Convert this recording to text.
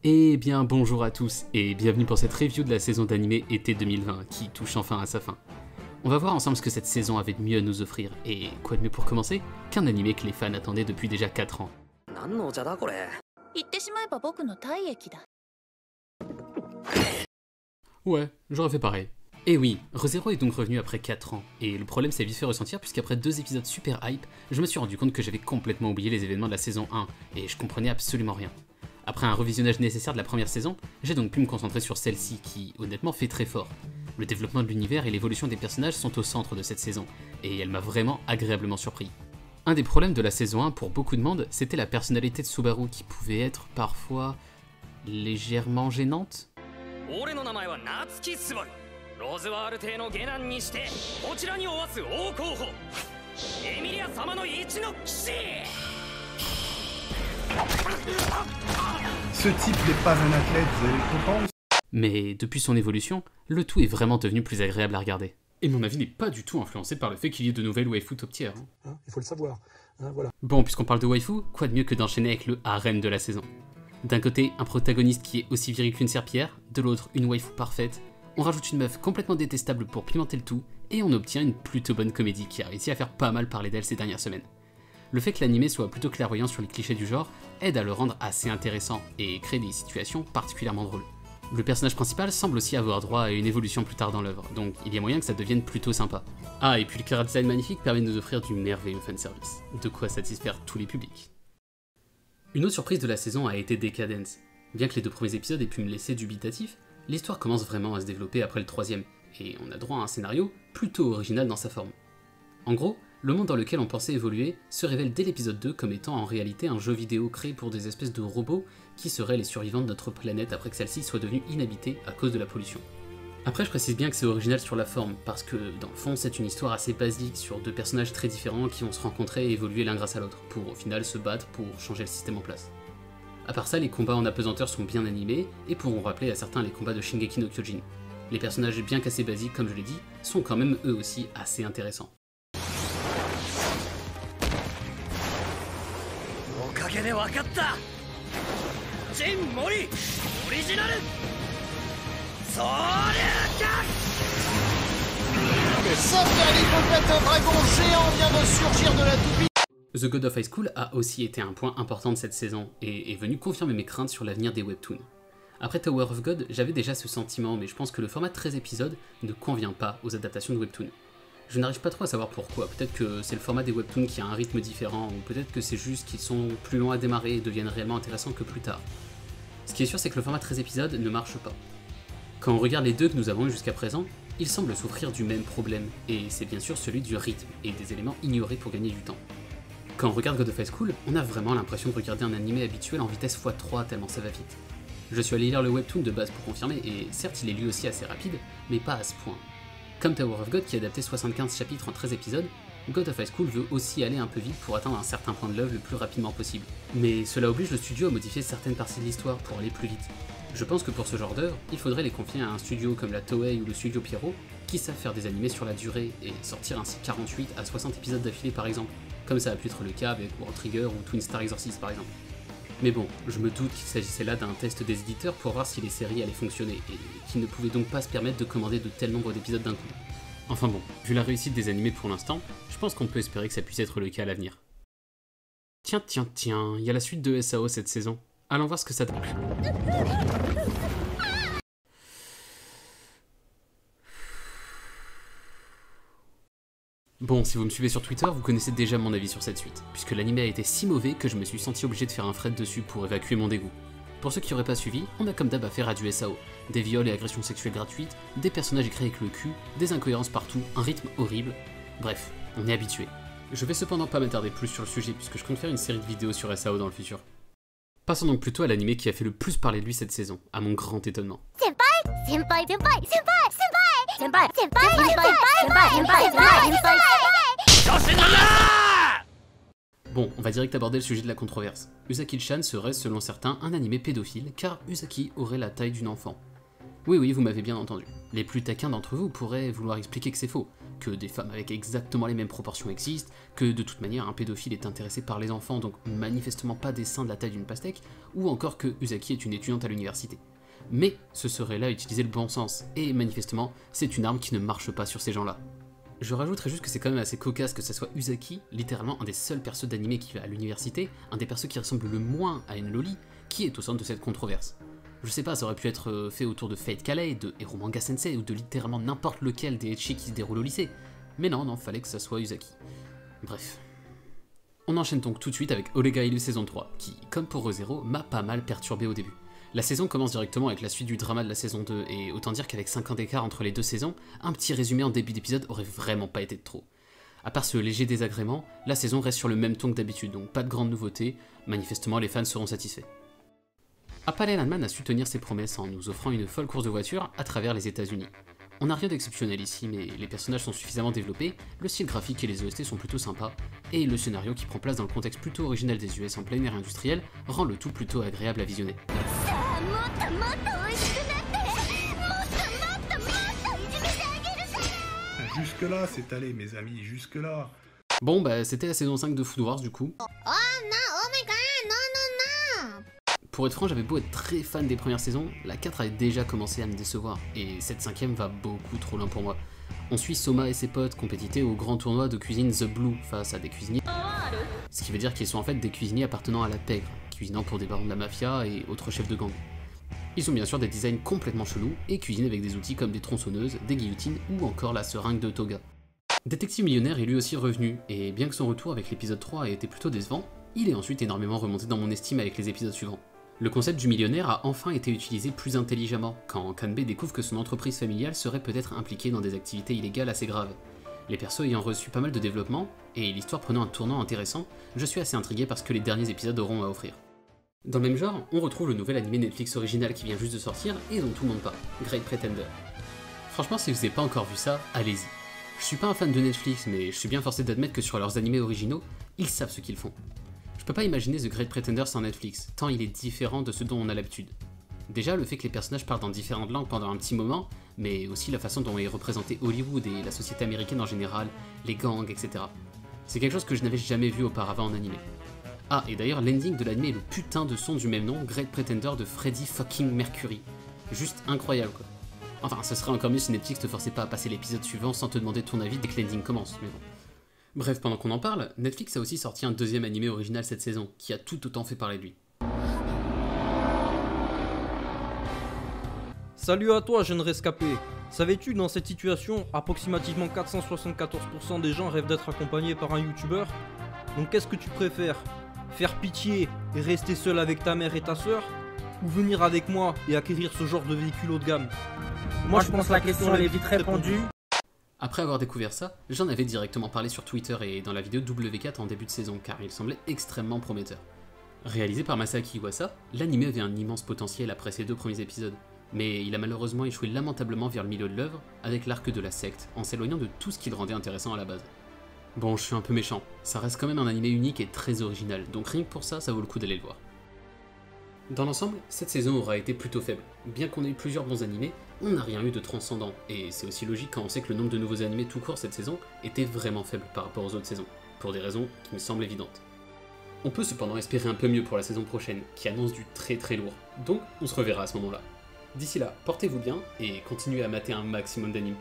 Eh bien bonjour à tous et bienvenue pour cette review de la saison d'anime été 2020 qui touche enfin à sa fin. On va voir ensemble ce que cette saison avait de mieux à nous offrir, et quoi de mieux pour commencer qu'un anime que les fans attendaient depuis déjà 4 ans. Ouais, j'aurais fait pareil. Et oui, ReZero est donc revenu après 4 ans, et le problème s'est vite fait ressentir puisqu'après 2 épisodes super hype, je me suis rendu compte que j'avais complètement oublié les événements de la saison 1, et je comprenais absolument rien. Après un revisionnage nécessaire de la première saison, j'ai donc pu me concentrer sur celle-ci qui, honnêtement, fait très fort. Le développement de l'univers et l'évolution des personnages sont au centre de cette saison, et elle m'a vraiment agréablement surpris. Un des problèmes de la saison 1 pour beaucoup de monde, c'était la personnalité de Subaru qui pouvait être parfois légèrement gênante. Ce type n'est pas un athlète, vous allez le comprendre. Mais depuis son évolution, le tout est vraiment devenu plus agréable à regarder. Et mon avis n'est pas du tout influencé par le fait qu'il y ait de nouvelles waifus top tier. Il faut le savoir, voilà. Bon, puisqu'on parle de waifu, quoi de mieux que d'enchaîner avec le harem de la saison. D'un côté, un protagoniste qui est aussi viril qu'une serpillière, de l'autre, une waifu parfaite. On rajoute une meuf complètement détestable pour pimenter le tout, et on obtient une plutôt bonne comédie qui a réussi à faire pas mal parler d'elle ces dernières semaines. Le fait que l'anime soit plutôt clairvoyant sur les clichés du genre aide à le rendre assez intéressant et crée des situations particulièrement drôles. Le personnage principal semble aussi avoir droit à une évolution plus tard dans l'œuvre, donc il y a moyen que ça devienne plutôt sympa. Ah, et puis le character design magnifique permet de nous offrir du merveilleux fanservice, de quoi satisfaire tous les publics. Une autre surprise de la saison a été Decadence. Bien que les 2 premiers épisodes aient pu me laisser dubitatif, l'histoire commence vraiment à se développer après le 3ème, et on a droit à un scénario plutôt original dans sa forme. En gros, le monde dans lequel on pensait évoluer se révèle dès l'épisode 2 comme étant en réalité un jeu vidéo créé pour des espèces de robots qui seraient les survivants de notre planète après que celle-ci soit devenue inhabitée à cause de la pollution. Après, je précise bien que c'est original sur la forme, parce que dans le fond c'est une histoire assez basique sur 2 personnages très différents qui vont se rencontrer et évoluer l'un grâce à l'autre, pour au final se battre pour changer le système en place. A part ça, les combats en apesanteur sont bien animés, et pourront rappeler à certains les combats de Shingeki no Kyojin. Les personnages bien qu'assez basiques comme je l'ai dit, sont quand même eux aussi assez intéressants. Un dragon géant vient de surgir de la toupie. The God of High School a aussi été un point important de cette saison, et est venu confirmer mes craintes sur l'avenir des webtoons. Après Tower of God, j'avais déjà ce sentiment, mais je pense que le format 13 épisodes ne convient pas aux adaptations de webtoons. Je n'arrive pas trop à savoir pourquoi, peut-être que c'est le format des webtoons qui a un rythme différent, ou peut-être que c'est juste qu'ils sont plus longs à démarrer et deviennent réellement intéressants que plus tard. Ce qui est sûr, c'est que le format 13 épisodes ne marche pas. Quand on regarde les 2 que nous avons eu jusqu'à présent, ils semblent souffrir du même problème, et c'est bien sûr celui du rythme, et des éléments ignorés pour gagner du temps. Quand on regarde God of High School, on a vraiment l'impression de regarder un animé habituel en vitesse x3 tellement ça va vite. Je suis allé lire le webtoon de base pour confirmer, et certes il est lui aussi assez rapide, mais pas à ce point. Comme Tower of God qui a adapté 75 chapitres en 13 épisodes, God of High School veut aussi aller un peu vite pour atteindre un certain point de l'œuvre le plus rapidement possible. Mais cela oblige le studio à modifier certaines parties de l'histoire pour aller plus vite. Je pense que pour ce genre d'œuvre, il faudrait les confier à un studio comme la Toei ou le studio Pierrot, qui savent faire des animés sur la durée et sortir ainsi 48 à 60 épisodes d'affilée par exemple, comme ça a pu être le cas avec World Trigger ou Twin Star Exorcist par exemple. Mais bon, je me doute qu'il s'agissait là d'un test des éditeurs pour voir si les séries allaient fonctionner, et qu'ils ne pouvaient donc pas se permettre de commander de tels nombres d'épisodes d'un coup. Enfin bon, vu la réussite des animés pour l'instant, je pense qu'on peut espérer que ça puisse être le cas à l'avenir. Tiens, il y a la suite de SAO cette saison. Allons voir ce que ça donne. Bon, si vous me suivez sur Twitter, vous connaissez déjà mon avis sur cette suite, puisque l'anime a été si mauvais que je me suis senti obligé de faire un thread dessus pour évacuer mon dégoût. Pour ceux qui n'auraient pas suivi, on a comme d'hab affaire à du SAO, des viols et agressions sexuelles gratuites, des personnages écrits avec le cul, des incohérences partout, un rythme horrible, bref, on est habitué. Je vais cependant pas m'attarder plus sur le sujet puisque je compte faire une série de vidéos sur SAO dans le futur. Passons donc plutôt à l'anime qui a fait le plus parler de lui cette saison, à mon grand étonnement. Bon, on va direct aborder le sujet de la controverse. Uzaki-chan serait, selon certains, un animé pédophile, car Uzaki aurait la taille d'une enfant. Oui, vous m'avez bien entendu. Les plus taquins d'entre vous pourraient vouloir expliquer que c'est faux, que des femmes avec exactement les mêmes proportions existent, que de toute manière un pédophile est intéressé par les enfants, donc manifestement pas des seins de la taille d'une pastèque, ou encore que Usagi est une étudiante à l'université. Mais ce serait là utiliser le bon sens, et manifestement, c'est une arme qui ne marche pas sur ces gens-là. Je rajouterais juste que c'est quand même assez cocasse que ça soit Usagi, littéralement un des seuls persos d'anime qui va à l'université, un des persos qui ressemble le moins à une loli, qui est au centre de cette controverse. Je sais pas, ça aurait pu être fait autour de Fate Calais, de Hero Manga Sensei, ou de littéralement n'importe lequel des ecchi qui se déroulent au lycée. Mais non, fallait que ça soit Usagi. Bref. On enchaîne donc tout de suite avec Oregairu saison 3, qui, comme pour Re:Zero, m'a pas mal perturbé au début. La saison commence directement avec la suite du drama de la saison 2, et autant dire qu'avec 5 ans d'écart entre les deux saisons, un petit résumé en début d'épisode aurait vraiment pas été de trop. À part ce léger désagrément, la saison reste sur le même ton que d'habitude, donc pas de grande nouveauté, manifestement les fans seront satisfaits. Appale Landman a su tenir ses promesses en nous offrant une folle course de voiture à travers les États-Unis. On n'a rien d'exceptionnel ici, mais les personnages sont suffisamment développés, le style graphique et les OST sont plutôt sympas, et le scénario qui prend place dans le contexte plutôt original des US en plein air industriel rend le tout plutôt agréable à visionner. Jusque-là, c'est allé, mes amis, jusque-là. Bon, bah c'était la saison 5 de Food Wars du coup. Oh non, oh my god, non, non, non. Pour être franc, j'avais beau être très fan des premières saisons, la 4 avait déjà commencé à me décevoir, et cette 5ème va beaucoup trop loin pour moi. On suit Soma et ses potes compétiter au grand tournoi de cuisine The Blue face à des cuisiniers, ce qui veut dire qu'ils sont en fait des cuisiniers appartenant à la pègre, cuisinant pour des barons de la mafia et autres chefs de gang. Ils ont bien sûr des designs complètement chelous et cuisinent avec des outils comme des tronçonneuses, des guillotines ou encore la seringue de Toga. Détective Millionnaire est lui aussi revenu, et bien que son retour avec l'épisode 3 ait été plutôt décevant, il est ensuite énormément remonté dans mon estime avec les épisodes suivants. Le concept du millionnaire a enfin été utilisé plus intelligemment, quand Kanbei découvre que son entreprise familiale serait peut-être impliquée dans des activités illégales assez graves. Les persos ayant reçu pas mal de développement, et l'histoire prenant un tournant intéressant, je suis assez intrigué par ce que les derniers épisodes auront à offrir. Dans le même genre, on retrouve le nouvel animé Netflix original qui vient juste de sortir et dont tout le monde parle, Great Pretender. Franchement, si vous n'avez pas encore vu ça, allez-y. Je suis pas un fan de Netflix, mais je suis bien forcé d'admettre que sur leurs animés originaux, ils savent ce qu'ils font. Je peux pas imaginer The Great Pretender sans Netflix, tant il est différent de ce dont on a l'habitude. Déjà, le fait que les personnages parlent dans différentes langues pendant un petit moment, mais aussi la façon dont est représenté Hollywood et la société américaine en général, les gangs, etc. C'est quelque chose que je n'avais jamais vu auparavant en animé. Ah, et d'ailleurs, l'ending de l'anime est le putain de son du même nom, Great Pretender de Freddie fucking Mercury. Juste incroyable quoi. Enfin, ce serait encore mieux si Netflix te forçait pas à passer l'épisode suivant sans te demander ton avis dès que l'ending commence, mais bon. Bref, pendant qu'on en parle, Netflix a aussi sorti un deuxième animé original cette saison, qui a tout autant fait parler de lui. Salut à toi, jeune rescapé. Savais-tu que dans cette situation, approximativement 474% des gens rêvent d'être accompagnés par un youtubeur? Donc qu'est-ce que tu préfères? Faire pitié et rester seul avec ta mère et ta soeur? Ou venir avec moi et acquérir ce genre de véhicule haut de gamme? Moi je pense que la question elle est vite répondue. Après avoir découvert ça, j'en avais directement parlé sur Twitter et dans la vidéo W4 en début de saison car il semblait extrêmement prometteur. Réalisé par Masaaki Iwasa, l'anime avait un immense potentiel après ses 2 premiers épisodes, mais il a malheureusement échoué lamentablement vers le milieu de l'œuvre avec l'arc de la secte en s'éloignant de tout ce qui le rendait intéressant à la base. Bon, je suis un peu méchant, ça reste quand même un animé unique et très original, donc rien que pour ça, ça vaut le coup d'aller le voir. Dans l'ensemble, cette saison aura été plutôt faible. Bien qu'on ait eu plusieurs bons animés, on n'a rien eu de transcendant, et c'est aussi logique quand on sait que le nombre de nouveaux animés tout court cette saison était vraiment faible par rapport aux autres saisons, pour des raisons qui me semblent évidentes. On peut cependant espérer un peu mieux pour la saison prochaine, qui annonce du très très lourd, donc on se reverra à ce moment-là. D'ici là, portez-vous bien, et continuez à mater un maximum d'animes.